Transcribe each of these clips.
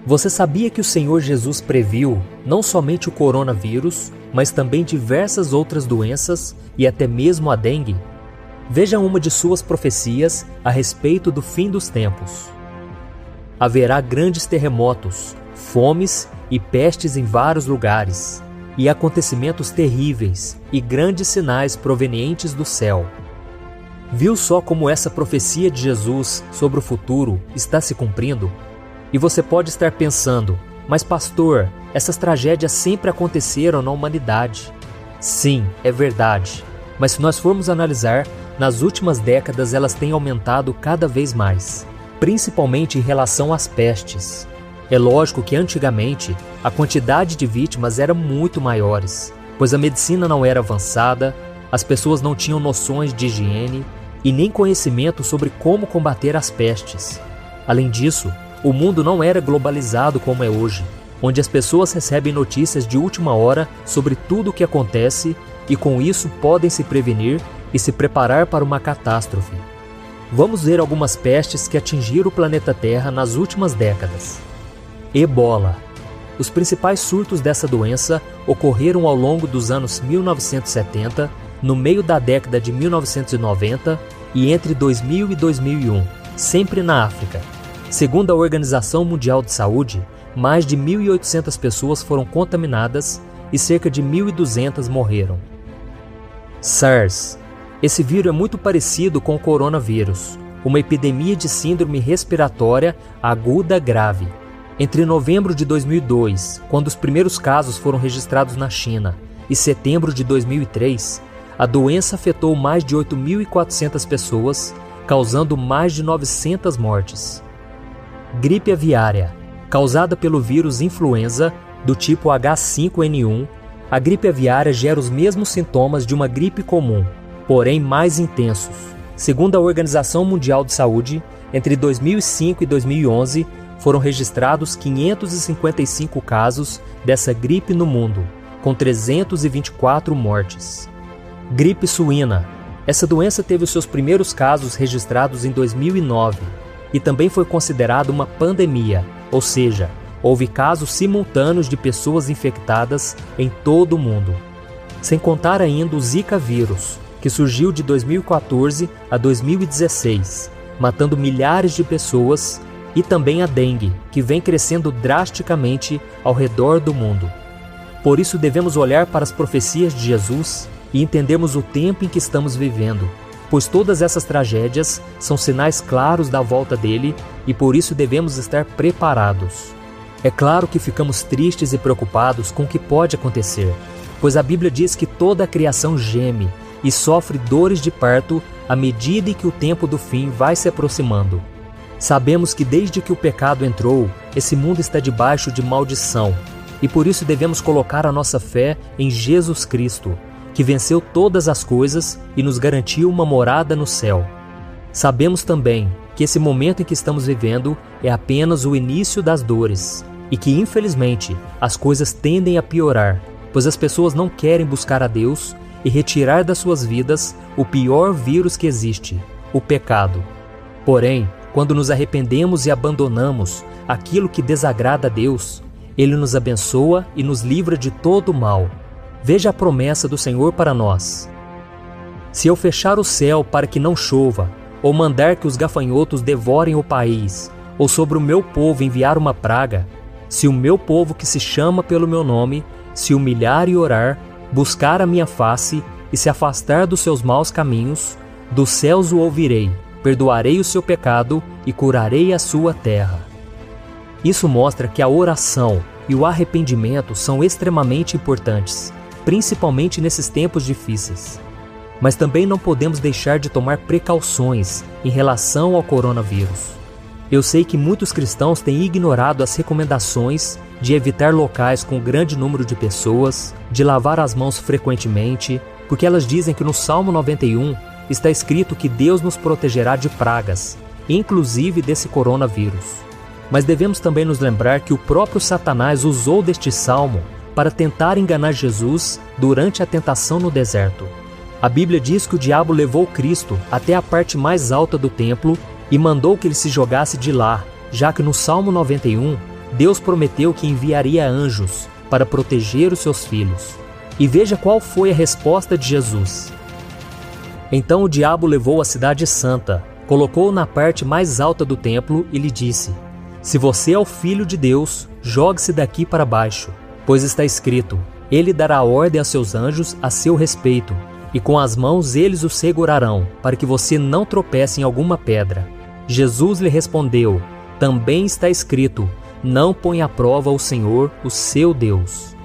Você sabia que o Senhor Jesus previu não somente o coronavírus, mas também diversas outras doenças e até mesmo a dengue? Veja uma de suas profecias a respeito do fim dos tempos. Haverá grandes terremotos, fomes e pestes em vários lugares, e acontecimentos terríveis e grandes sinais provenientes do céu. Viu só como essa profecia de Jesus sobre o futuro está se cumprindo? E você pode estar pensando, mas pastor, essas tragédias sempre aconteceram na humanidade. Sim, é verdade. Mas se nós formos analisar, nas últimas décadas elas têm aumentado cada vez mais, principalmente em relação às pestes. É lógico que antigamente a quantidade de vítimas era muito maiores, pois a medicina não era avançada, as pessoas não tinham noções de higiene e nem conhecimento sobre como combater as pestes. Além disso, o mundo não era globalizado como é hoje, onde as pessoas recebem notícias de última hora sobre tudo o que acontece e com isso podem se prevenir e se preparar para uma catástrofe. Vamos ver algumas pestes que atingiram o planeta Terra nas últimas décadas. Ebola. Os principais surtos dessa doença ocorreram ao longo dos anos 1970, no meio da década de 1990 e entre 2000 e 2001, sempre na África. Segundo a Organização Mundial de Saúde, mais de 1.800 pessoas foram contaminadas e cerca de 1.200 morreram. SARS. Esse vírus é muito parecido com o coronavírus, uma epidemia de síndrome respiratória aguda grave. Entre novembro de 2002, quando os primeiros casos foram registrados na China, e setembro de 2003, a doença afetou mais de 8.400 pessoas, causando mais de 900 mortes. Gripe aviária. Causada pelo vírus influenza do tipo H5N1, a gripe aviária gera os mesmos sintomas de uma gripe comum, porém mais intensos. Segundo a Organização Mundial de Saúde, entre 2005 e 2011, foram registrados 555 casos dessa gripe no mundo, com 324 mortes. Gripe suína. Essa doença teve os seus primeiros casos registrados em 2009 e também foi considerada uma pandemia, ou seja, houve casos simultâneos de pessoas infectadas em todo o mundo. Sem contar ainda o Zika vírus, que surgiu de 2014 a 2016, matando milhares de pessoas, e também a dengue, que vem crescendo drasticamente ao redor do mundo. Por isso devemos olhar para as profecias de Jesus e entendermos o tempo em que estamos vivendo, pois todas essas tragédias são sinais claros da volta dele e por isso devemos estar preparados. É claro que ficamos tristes e preocupados com o que pode acontecer, pois a Bíblia diz que toda a criação geme e sofre dores de parto à medida em que o tempo do fim vai se aproximando. Sabemos que desde que o pecado entrou, esse mundo está debaixo de maldição, e por isso devemos colocar a nossa fé em Jesus Cristo, que venceu todas as coisas e nos garantiu uma morada no céu. Sabemos também que esse momento em que estamos vivendo é apenas o início das dores, e que infelizmente as coisas tendem a piorar, pois as pessoas não querem buscar a Deus e retirar das suas vidas o pior vírus que existe, o pecado. Porém, quando nos arrependemos e abandonamos aquilo que desagrada a Deus, Ele nos abençoa e nos livra de todo o mal. Veja a promessa do Senhor para nós. Se eu fechar o céu para que não chova, ou mandar que os gafanhotos devorem o país, ou sobre o meu povo enviar uma praga, se o meu povo que se chama pelo meu nome, se humilhar e orar, buscar a minha face e se afastar dos seus maus caminhos, dos céus o ouvirei, perdoarei o seu pecado e curarei a sua terra. Isso mostra que a oração e o arrependimento são extremamente importantes, principalmente nesses tempos difíceis. Mas também não podemos deixar de tomar precauções em relação ao coronavírus. Eu sei que muitos cristãos têm ignorado as recomendações de evitar locais com grande número de pessoas, de lavar as mãos frequentemente, porque elas dizem que no Salmo 91 está escrito que Deus nos protegerá de pragas, inclusive desse coronavírus. Mas devemos também nos lembrar que o próprio Satanás usou deste salmo para tentar enganar Jesus durante a tentação no deserto. A Bíblia diz que o diabo levou Cristo até a parte mais alta do templo e mandou que ele se jogasse de lá, já que no Salmo 91 Deus prometeu que enviaria anjos para proteger os seus filhos. E veja qual foi a resposta de Jesus. Então o diabo levou a cidade santa, colocou-o na parte mais alta do templo e lhe disse: Se você é o Filho de Deus, jogue-se daqui para baixo, pois está escrito: Ele dará ordem a seus anjos a seu respeito, e com as mãos eles o segurarão, para que você não tropece em alguma pedra. Jesus lhe respondeu: Também está escrito: Não ponha à prova o Senhor, o seu Deus.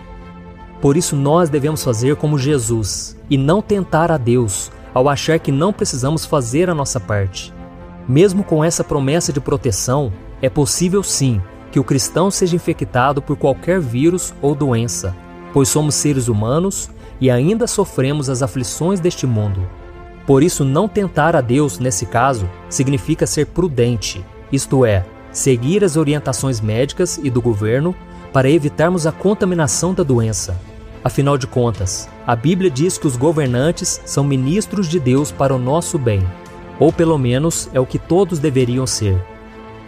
Por isso nós devemos fazer como Jesus, e não tentar a Deus, ao achar que não precisamos fazer a nossa parte. Mesmo com essa promessa de proteção, é possível sim que o cristão seja infectado por qualquer vírus ou doença, pois somos seres humanos e ainda sofremos as aflições deste mundo. Por isso, não tentar a Deus, nesse caso, significa ser prudente, isto é, seguir as orientações médicas e do governo para evitarmos a contaminação da doença. Afinal de contas, a Bíblia diz que os governantes são ministros de Deus para o nosso bem, ou pelo menos é o que todos deveriam ser.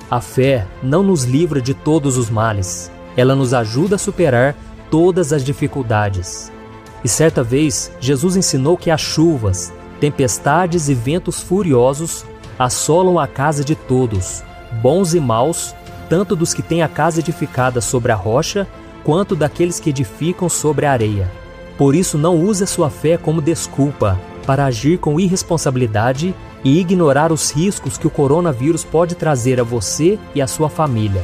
A fé não nos livra de todos os males, ela nos ajuda a superar todas as dificuldades. E certa vez, Jesus ensinou que as chuvas, tempestades e ventos furiosos assolam a casa de todos, bons e maus, tanto dos que têm a casa edificada sobre a rocha, quanto daqueles que edificam sobre a areia. Por isso, não use a sua fé como desculpa para agir com irresponsabilidade e ignorar os riscos que o coronavírus pode trazer a você e a sua família.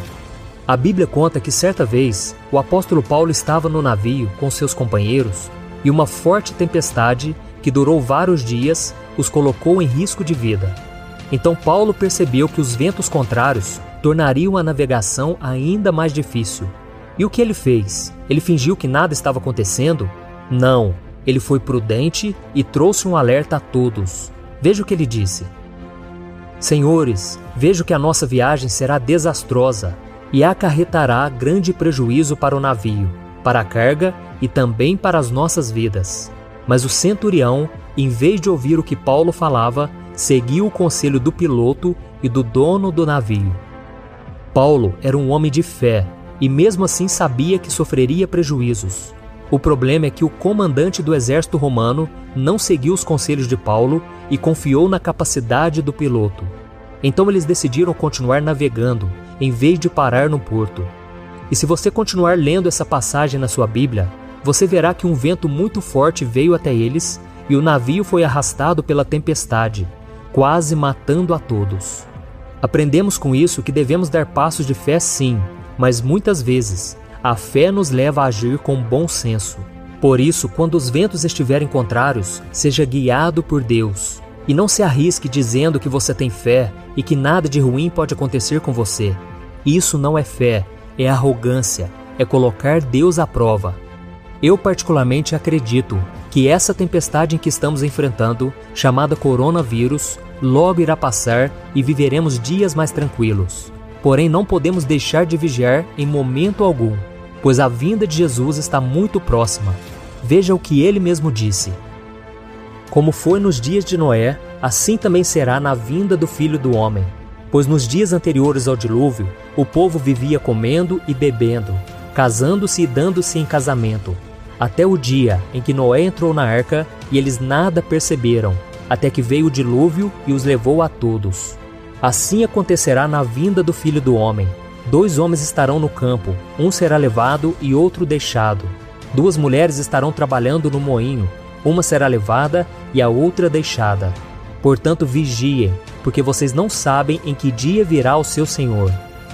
A Bíblia conta que certa vez, o apóstolo Paulo estava no navio com seus companheiros e uma forte tempestade, que durou vários dias, os colocou em risco de vida. Então Paulo percebeu que os ventos contrários tornariam a navegação ainda mais difícil. E o que ele fez? Ele fingiu que nada estava acontecendo? Não, ele foi prudente e trouxe um alerta a todos. Veja o que ele disse: Senhores, vejo que a nossa viagem será desastrosa e acarretará grande prejuízo para o navio, para a carga e também para as nossas vidas. Mas o centurião, em vez de ouvir o que Paulo falava, seguiu o conselho do piloto e do dono do navio. Paulo era um homem de fé e mesmo assim sabia que sofreria prejuízos. O problema é que o comandante do exército romano não seguiu os conselhos de Paulo e confiou na capacidade do piloto. Então eles decidiram continuar navegando, em vez de parar no porto. E se você continuar lendo essa passagem na sua Bíblia, você verá que um vento muito forte veio até eles e o navio foi arrastado pela tempestade, quase matando a todos. Aprendemos com isso que devemos dar passos de fé sim, mas muitas vezes a fé nos leva a agir com bom senso. Por isso, quando os ventos estiverem contrários, seja guiado por Deus. E não se arrisque dizendo que você tem fé e que nada de ruim pode acontecer com você. Isso não é fé, é arrogância, é colocar Deus à prova. Eu particularmente acredito que essa tempestade em que estamos enfrentando, chamada coronavírus, logo irá passar e viveremos dias mais tranquilos. Porém, não podemos deixar de vigiar em momento algum, pois a vinda de Jesus está muito próxima. Veja o que ele mesmo disse: Como foi nos dias de Noé, assim também será na vinda do Filho do Homem. Pois nos dias anteriores ao dilúvio, o povo vivia comendo e bebendo, casando-se e dando-se em casamento, até o dia em que Noé entrou na arca e eles nada perceberam, até que veio o dilúvio e os levou a todos. Assim acontecerá na vinda do Filho do Homem. 2 homens estarão no campo, um será levado e outro deixado. 2 mulheres estarão trabalhando no moinho, uma será levada e a outra deixada. Portanto, vigiem, porque vocês não sabem em que dia virá o seu Senhor.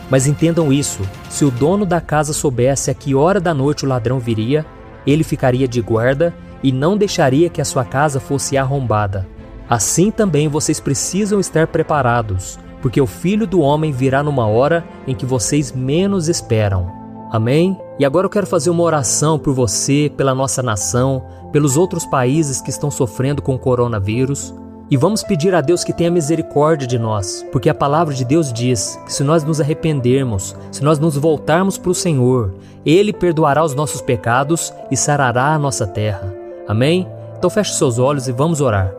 Mas entendam isso, se o dono da casa soubesse a que hora da noite o ladrão viria, ele ficaria de guarda e não deixaria que a sua casa fosse arrombada. Assim também vocês precisam estar preparados, porque o Filho do Homem virá numa hora em que vocês menos esperam. Amém? E agora eu quero fazer uma oração por você, pela nossa nação, pelos outros países que estão sofrendo com o coronavírus. E vamos pedir a Deus que tenha misericórdia de nós, porque a palavra de Deus diz que se nós nos arrependermos, se nós nos voltarmos para o Senhor, Ele perdoará os nossos pecados e sarará a nossa terra. Amém? Então feche seus olhos e vamos orar.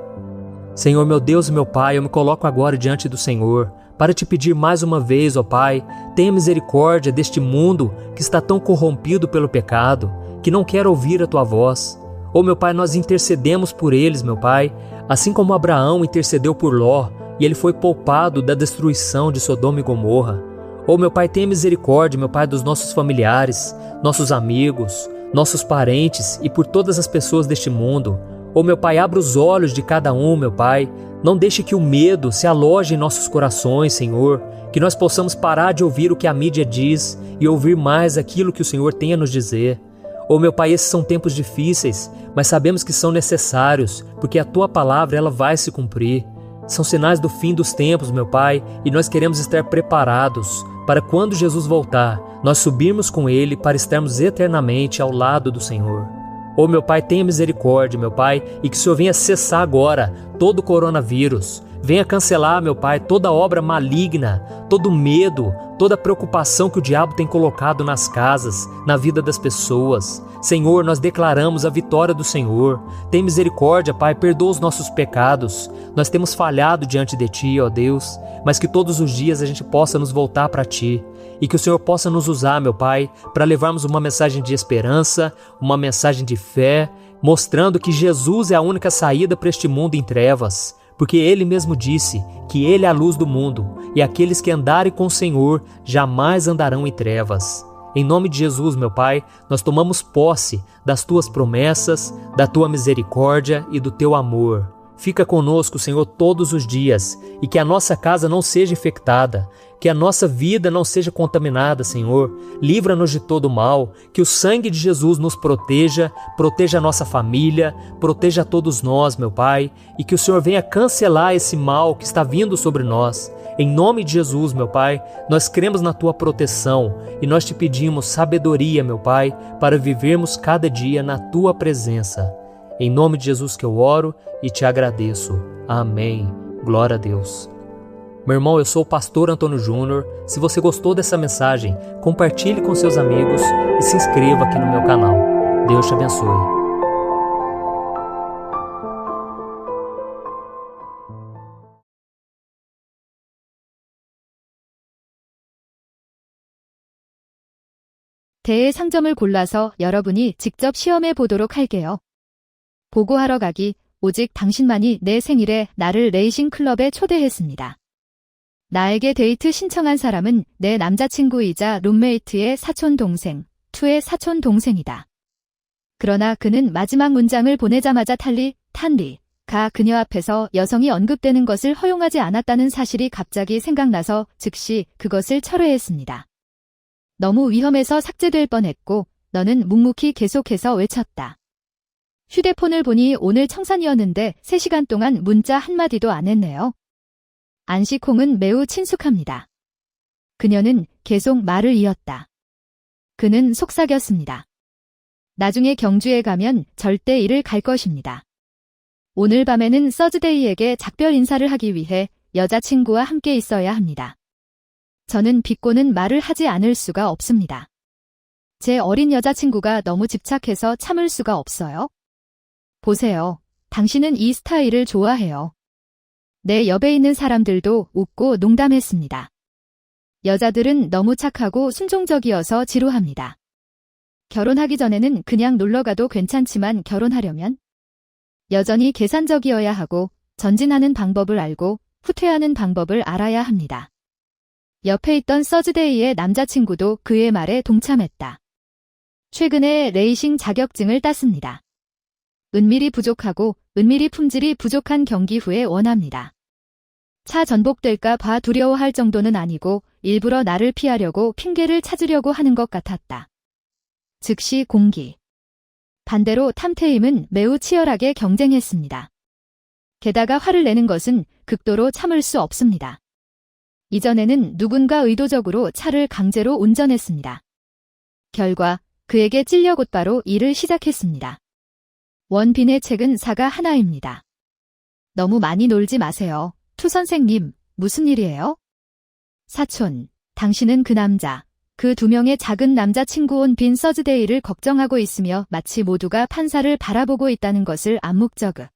Senhor, meu Deus e meu Pai, eu me coloco agora diante do Senhor para te pedir mais uma vez, ó Pai, tenha misericórdia deste mundo que está tão corrompido pelo pecado, que não quer ouvir a Tua voz. Ó meu Pai, nós intercedemos por eles, meu Pai, assim como Abraão intercedeu por Ló, e ele foi poupado da destruição de Sodoma e Gomorra. Ó meu Pai, tenha misericórdia, meu Pai, dos nossos familiares, nossos amigos, nossos parentes e por todas as pessoas deste mundo. Ó meu Pai, abra os olhos de cada um, meu Pai. Não deixe que o medo se aloje em nossos corações, Senhor, que nós possamos parar de ouvir o que a mídia diz e ouvir mais aquilo que o Senhor tem a nos dizer. Ó meu Pai, esses são tempos difíceis, mas sabemos que são necessários, porque a Tua palavra ela vai se cumprir. São sinais do fim dos tempos, meu Pai, e nós queremos estar preparados para quando Jesus voltar, nós subirmos com Ele para estarmos eternamente ao lado do Senhor. Ó meu Pai, tenha misericórdia, meu Pai, e que o Senhor venha cessar agora todo o coronavírus. Venha cancelar, meu Pai, toda obra maligna, todo medo, toda preocupação que o diabo tem colocado nas casas, na vida das pessoas. Senhor, nós declaramos a vitória do Senhor. Tem misericórdia, Pai, perdoa os nossos pecados. Nós temos falhado diante de Ti, ó Deus, mas que todos os dias a gente possa nos voltar para Ti. E que o Senhor possa nos usar, meu Pai, para levarmos uma mensagem de esperança, uma mensagem de fé, mostrando que Jesus é a única saída para este mundo em trevas. Porque Ele mesmo disse que Ele é a luz do mundo, e aqueles que andarem com o Senhor jamais andarão em trevas. Em nome de Jesus, meu Pai, nós tomamos posse das Tuas promessas, da Tua misericórdia e do Teu amor. Fica conosco, Senhor, todos os dias, e que a nossa casa não seja infectada, que a nossa vida não seja contaminada, Senhor. Livra-nos de todo mal, que o sangue de Jesus nos proteja, proteja a nossa família, proteja a todos nós, meu Pai, e que o Senhor venha cancelar esse mal que está vindo sobre nós. Em nome de Jesus, meu Pai, nós cremos na Tua proteção e nós Te pedimos sabedoria, meu Pai, para vivermos cada dia na Tua presença. Em nome de Jesus que eu oro e Te agradeço. Amém. Glória a Deus. Meu irmão, eu sou o pastor Antônio Júnior. Se você gostou dessa mensagem, compartilhe com seus amigos e se inscreva aqui no meu canal. Deus te abençoe. 대의 상점을 골라서 여러분이 직접 시험해 보도록 할게요. 보고하러 가기, 오직 당신만이 내 생일에 나를 레이싱 클럽에 초대했습니다. 나에게 데이트 신청한 사람은 내 남자친구이자 룸메이트의 사촌동생, 투의 사촌동생이다. 그러나 그는 마지막 문장을 보내자마자 탄리가 그녀 앞에서 여성이 언급되는 것을 허용하지 않았다는 사실이 갑자기 생각나서 즉시 그것을 철회했습니다. 너무 위험해서 삭제될 뻔했고 너는 묵묵히 계속해서 외쳤다. 휴대폰을 보니 오늘 청산이었는데 3시간 동안 문자 한마디도 안 했네요. 안식홍은 매우 친숙합니다. 그녀는 계속 말을 이었다. 그는 속삭였습니다. 나중에 경주에 가면 절대 이를 갈 것입니다. 오늘 밤에는 서즈데이에게 작별 인사를 하기 위해 여자친구와 함께 있어야 합니다. 저는 비꼬는 말을 하지 않을 수가 없습니다. 제 어린 여자친구가 너무 집착해서 참을 수가 없어요. 보세요. 당신은 이 스타일을 좋아해요. 내 옆에 있는 사람들도 웃고 농담했습니다. 여자들은 너무 착하고 순종적이어서 지루합니다. 결혼하기 전에는 그냥 놀러가도 괜찮지만 결혼하려면 여전히 계산적이어야 하고 전진하는 방법을 알고 후퇴하는 방법을 알아야 합니다. 옆에 있던 서즈데이의 남자친구도 그의 말에 동참했다. 최근에 레이싱 자격증을 땄습니다. 은밀히 부족하고 은밀히 품질이 부족한 경기 후에 원합니다. 차 전복될까 봐 두려워할 정도는 아니고 일부러 나를 피하려고 핑계를 찾으려고 하는 것 같았다. 즉시 공기. 반대로 탐테임은 매우 치열하게 경쟁했습니다. 게다가 화를 내는 것은 극도로 참을 수 없습니다. 이전에는 누군가 의도적으로 차를 강제로 운전했습니다. 결과 그에게 찔려 곧바로 일을 시작했습니다. 원빈의 책은 사가 하나입니다. 너무 많이 놀지 마세요. 투 선생님, 무슨 일이에요? 사촌, 당신은 그 남자, 그 2명의 작은 남자친구 원빈 서즈데이를 걱정하고 있으며 마치 모두가 판사를 바라보고 있다는 것을 암묵적으로